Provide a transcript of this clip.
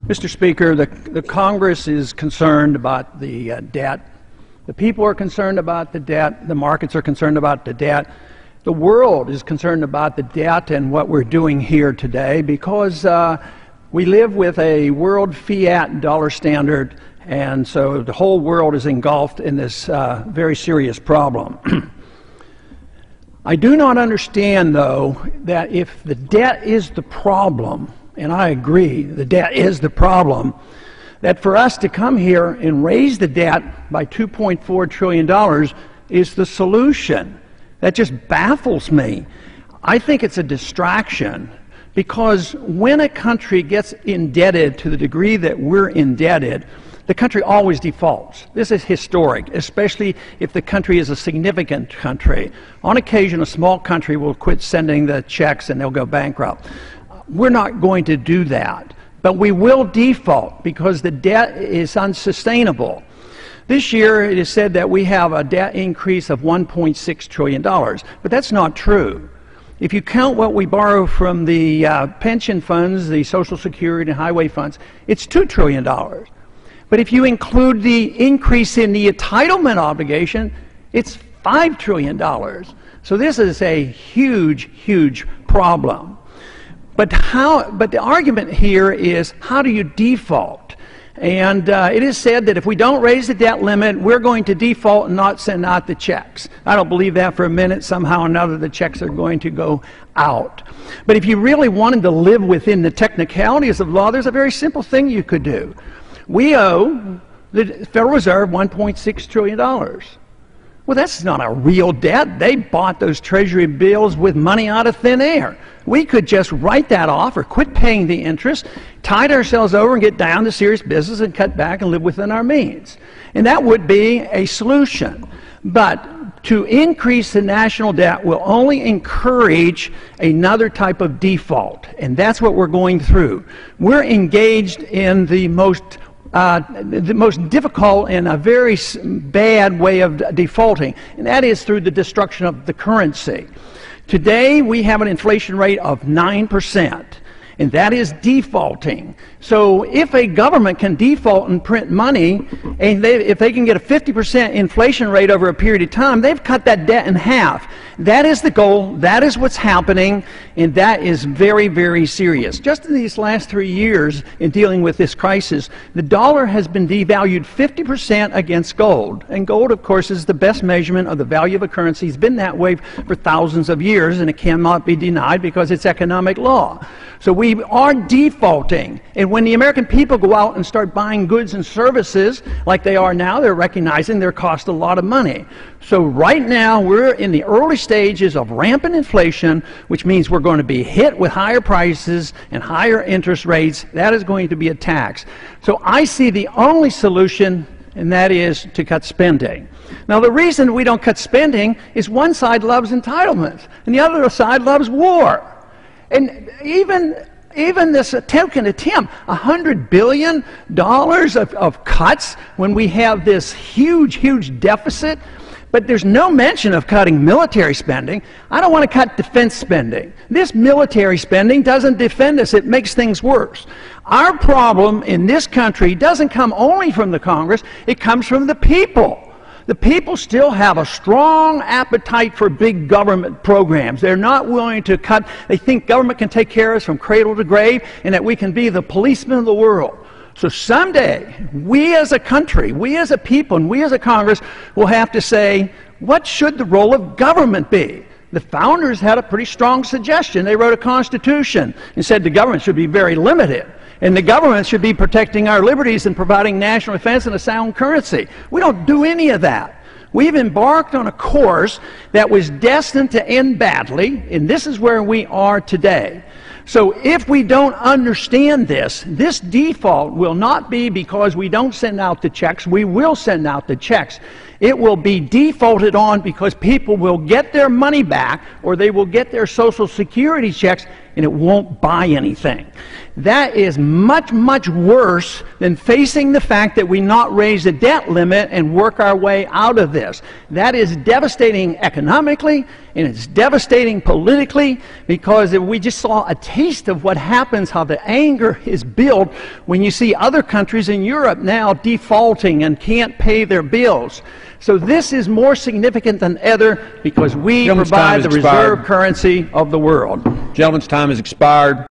Mr. Speaker, the Congress is concerned about the debt. The people are concerned about the debt. The markets are concerned about the debt. The world is concerned about the debt and what we're doing here today because we live with a world fiat dollar standard, and so the whole world is engulfed in this very serious problem. I do not understand, though, that if the debt is the problem, and I agree, the debt is the problem, that for us to come here and raise the debt by $2.4 trillion is the solution. That just baffles me. I think it's a distraction because when a country gets indebted to the degree that we're indebted, the country always defaults. This is historic, especially if the country is a significant country. On occasion, a small country will quit sending the checks and they'll go bankrupt. We're not going to do that, but we will default because the debt is unsustainable. This year it is said that we have a debt increase of $1.6 trillion, but that's not true. If you count what we borrow from the pension funds, the Social Security and highway funds, it's $2 trillion. But if you include the increase in the entitlement obligation, it's $5 trillion. So this is a huge, huge problem. But the argument here is, how do you default? And it is said that if we don't raise the debt limit, we're going to default and not send out the checks. I don't believe that for a minute. Somehow or another, the checks are going to go out. But if you really wanted to live within the technicalities of law, there's a very simple thing you could do. We owe the Federal Reserve $1.6 trillion. Well, that's not a real debt. They bought those Treasury bills with money out of thin air. We could just write that off or quit paying the interest, tide ourselves over and get down to serious business and cut back and live within our means. And that would be a solution. But to increase the national debt will only encourage another type of default. And that's what we're going through. We're engaged in the most difficult and a very bad way of defaulting, and that is through the destruction of the currency. Today we have an inflation rate of 9%, and that is defaulting. So if a government can default and print money, and if they can get a 50% inflation rate over a period of time, they've cut that debt in half. That is the goal, that is what's happening, and that is very, very serious. Just in these last 3 years in dealing with this crisis, the dollar has been devalued 50% against gold. And gold, of course, is the best measurement of the value of a currency. It's been that way for thousands of years, and it cannot be denied because it's economic law. So we are defaulting, and when the American people go out and start buying goods and services like they are now, they're recognizing they cost a lot of money. So right now we're in the early stages of rampant inflation, which means we're going to be hit with higher prices and higher interest rates. That is going to be a tax. So I see the only solution, and that is to cut spending. Now the reason we don't cut spending is one side loves entitlements and the other side loves war. And even this token attempt, $100 billion of cuts when we have this huge, huge deficit, but there's no mention of cutting military spending. I don't want to cut defense spending. This military spending doesn't defend us. It makes things worse. Our problem in this country doesn't come only from the Congress. It comes from the people. The people still have a strong appetite for big government programs. They're not willing to cut. They think government can take care of us from cradle to grave and that we can be the policemen of the world. So someday, we as a country, we as a people, and we as a Congress will have to say, what should the role of government be? The founders had a pretty strong suggestion. They wrote a constitution and said the government should be very limited. And the government should be protecting our liberties and providing national defense and a sound currency. We don't do any of that. We've embarked on a course that was destined to end badly, and this is where we are today. So if we don't understand this default will not be because we don't send out the checks. We will send out the checks. It will be defaulted on because people will get their money back or they will get their Social Security checks and it won't buy anything. That is much, much worse than facing the fact that we not raise the debt limit and work our way out of this. That is devastating economically and it's devastating politically, because we just saw a taste of what happens, how the anger is built when you see other countries in Europe now defaulting and can't pay their bills. So this is more significant than ever because we provide the reserve currency of the world. Gentleman's time has expired.